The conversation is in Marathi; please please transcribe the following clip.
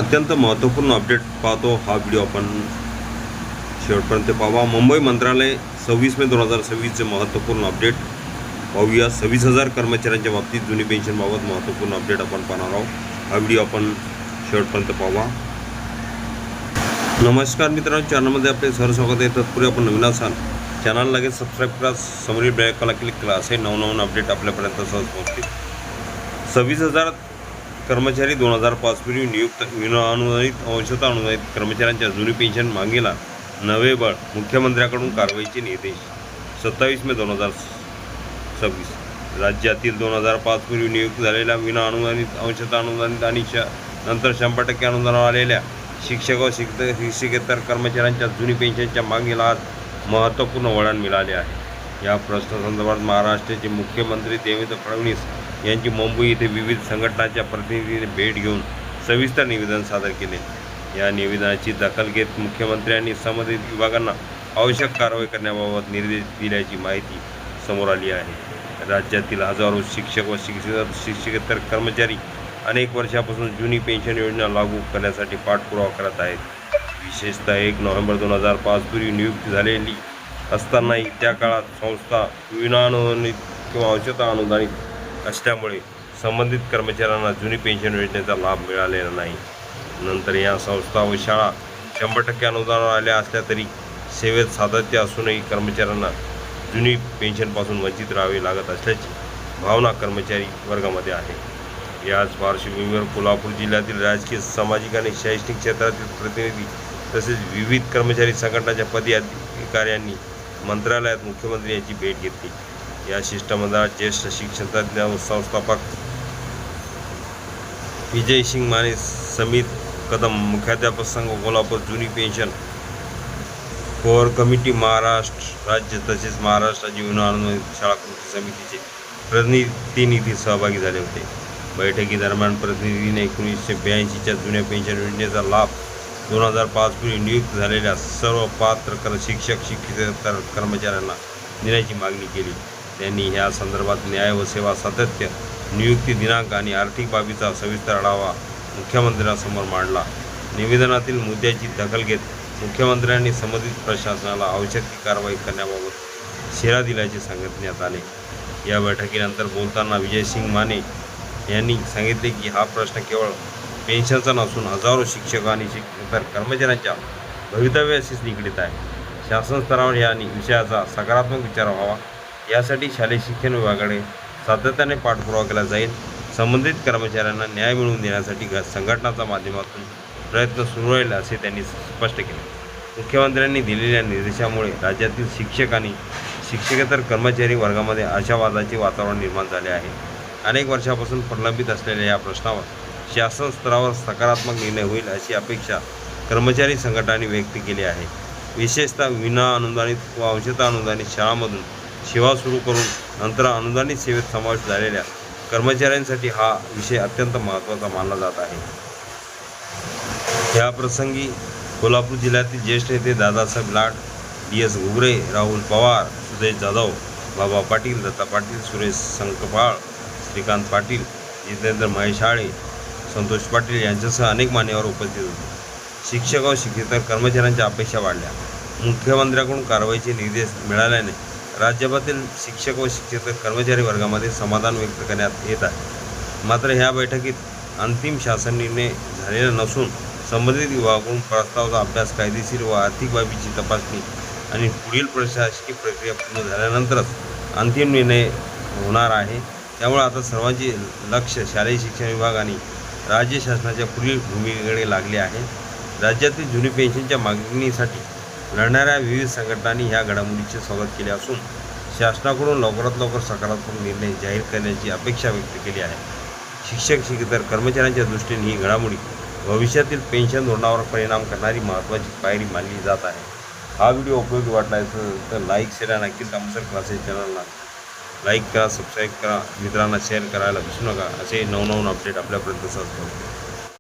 अत्यंत महत्त्वपूर्ण अपडेट पाहतो। हा व्हिडिओ आपण शेवटपर्यंत पाहावा। मुंबई मंत्रालय 26 मे 2026चे महत्त्वपूर्ण अपडेट पाहूया। 26,000 कर्मचाऱ्यांच्या बाबतीत जुनी पेन्शनबाबत महत्त्वपूर्ण अपडेट आपण पाहणार आहोत। हा व्हिडिओ आपण शेवटपर्यंत पाहावा। नमस्कार मित्रांनो, चॅनलमध्ये आपले सहर्ष स्वागत आहे। तत्पूर्वी आपण नवीन असाल चॅनल लगेच सबस्क्राईब करा, समोरील बेल आयकॉनला क्लिक करा, असे नवनवीन अपडेट आपल्यापर्यंत सहज पोहोचतील। 26,000 कर्मचारी 2005 पूर्वी नियुक्त विनाअनुदानित अंशतः अनुदानित कर्मचाऱ्यांच्या जुनी पेन्शन मागणीला नवे बळ। मुख्यमंत्र्यांकडून कारवाईचे निर्देश। 27 मे 2026 राज्यातील 2005 पूर्वी नियुक्त झालेल्या विनाअनुदानित अंशतः अनुदानित आणि नंतर 100% अनुदानावर आलेल्या शिक्षक व शिक्षकेतर कर्मचाऱ्यांच्या जुनी पेन्शनच्या मागणीला आज महत्त्वपूर्ण वळण मिळाले आहे। या प्रश्नासंदर्भात महाराष्ट्राचे मुख्यमंत्री देवेंद्र फडणवीस यांची मुंबई येथे विविध संघटनांच्या प्रतिनिधींनी भेट घेऊन सविस्तर निवेदन सादर केले। या निवेदनाची दखल घेत मुख्यमंत्र्यांनी संबंधित विभागांना आवश्यक कारवाई करण्याबाबत निर्देश दिल्याची माहिती समोर आली आहे। राज्यातील हजारो शिक्षक व शिक्षकेतर कर्मचारी अनेक वर्षापासून जुनी पेन्शन योजना लागू करण्यासाठी पाठपुरावा करत आहेत। विशेषतः 1 नोव्हेंबर 2005 पूर्वी नियुक्ती झालेली असतानाही त्या काळात संस्था विनाअनुदानित किंवा अंशतः अनुदानित असल्यामुळे संबंधित कर्मचाऱ्यांना जुनी पेन्शन योजनेचा लाभ मिळालेला नाही। नंतर या संस्था व शाळा 100% अनुदानावर आल्या असल्या तरी सेवेत सातत्य असूनही कर्मचाऱ्यांना जुनी पेन्शनपासून वंचित राहावे लागत असल्याची भावना कर्मचारी वर्गामध्ये आहे। याच पार्श्वभूमीवर कोल्हापूर जिल्ह्यातील राजकीय, सामाजिक आणि शैक्षणिक क्षेत्रातील प्रतिनिधी तसेच विविध कर्मचारी संघटनांच्या पदाधिकाऱ्यांनी मंत्रालयात मुख्यमंत्री यांची भेट घेतली। या शिष्टमंडळात ज्येष्ठ शिक्षणतज्ज्ञ व संस्थापक विजय सिंग माने, समित कदम, मुख्याध्यापक संघ कोल्हापूर, जुनी पेन्शन कोअर कमिटी महाराष्ट्र राज्य तसेच महाराष्ट्र राज्य विनाअनुदानित शाळा कृती समितीचे प्रतिनिधी सहभागी झाले होते। बैठकीदरम्यान प्रतिनिधींनी 1982च्या जुन्या पेन्शन योजनेचा लाभ 2005 पूर्वी नियुक्त झालेल्या सर्व पात्र शिक्षक शिक्षकेतर कर्मचाऱ्यांना देण्याची मागणी केली। त्यांनी या संदर्भात न्याय व सेवा सातत्य, नियुक्ती दिनांक आणि आर्थिक बाबीचा सविस्तर आढावा मुख्यमंत्र्यांसमोर मांडला। निवेदनातील मुद्द्याची दखल घेत मुख्यमंत्र्यांनी संबंधित प्रशासनाला आवश्यक ती कारवाई करण्याबाबत इशारा दिल्याचे सांगण्यात आले। या बैठकीनंतर बोलताना विजय सिंग माने यांनी सांगितले की हा प्रश्न केवळ पेन्शनचा नसून हजारो शिक्षक आणि शिक्षकेतर कर्मचाऱ्यांच्या भवितव्याशीच निगडीत आहे। शासन स्तरावर या विषयाचा सकारात्मक विचार व्हावा यासाठी शालेय शिक्षण विभागाकडे सातत्याने पाठपुरावा केला जाईल। संबंधित कर्मचाऱ्यांना न्याय मिळवून देण्यासाठी संघटनांच्या माध्यमातून प्रयत्न सुरू राहील असे त्यांनी स्पष्ट केले। मुख्यमंत्र्यांनी दिलेल्या निर्देशामुळे राज्यातील शिक्षक आणि शिक्षकेतर कर्मचारी वर्गामध्ये आशावादाचे वातावरण निर्माण झाले आहे। अनेक वर्षापासून प्रलंबित असलेल्या या प्रश्नावर शासन स्तरावर सकारात्मक निर्णय होईल अशी अपेक्षा कर्मचारी संघटनांनी व्यक्त केली आहे। विशेषतः विनाअनुदानित व अंशतः अनुदानित शाळांमधून सेवा सुरू करून नंतर अनुदानित सेवेत समावेश झालेल्या कर्मचाऱ्यांसाठी हा विषय अत्यंत महत्त्वाचा मानला जात आहे। या प्रसंगी कोल्हापूर जिल्ह्यातील ज्येष्ठ नेते दादासाहेब लाड, DS घुगरे, राहुल पवार, सुदेश जाधव, बाबा पाटील, दत्ता पाटील, सुरेश संकपाळ, श्रीकांत पाटील, जितेंद्र महेशाळे, संतोष पाटील यांच्यासह अनेक मान्यवर उपस्थित होते। शिक्षक व शिक्षकेतर कर्मचाऱ्यांच्या अपेक्षा वाढल्या। मुख्यमंत्र्यांकडून कारवाईचे निर्देश मिळाल्याने राज्यभरातील शिक्षक व शिक्षकेतर कर्मचारी वर्गामध्ये समाधान व्यक्त करण्यात येत आहे। मात्र ह्या बैठकीत अंतिम शासन निर्णय झालेला नसून संबंधित विभागाकडून प्रस्तावाचा अभ्यास, कायदेशीर व आर्थिक बाबीची तपासणी आणि पुढील प्रशासकीय प्रक्रिया पूर्ण झाल्यानंतरच अंतिम निर्णय होणार आहे। त्यामुळे आता सर्वांचे लक्ष शालेय शिक्षण विभाग आणि राज्य शासनाच्या पुढील भूमिकेकडे लागले आहे। राज्यातील जुनी पेन्शनच्या मागणीसाठी लढणाऱ्या विविध संघटनांनी ह्या घडामोडीचे स्वागत केले असून शासनाकडून लवकरात लवकर सकारात्मक निर्णय जाहीर करण्याची अपेक्षा व्यक्त केली आहे। शिक्षक शिक्षकेतर कर्मचाऱ्यांच्या दृष्टीने ही घडामोडी भविष्यातील पेन्शन धोरणावर परिणाम करणारी महत्त्वाची पायरी मानली जात आहे। हा व्हिडिओ उपयोगी वाटला असेल तर लाईक, शेअर आणि अखिल तामसर क्लासेस चॅनलला लाईक करा, सबस्क्राईब करा, मित्रांना शेअर करायला विसरू नका। असे नवनवीन अपडेट आपल्यापर्यंत सहज पोहोचतील।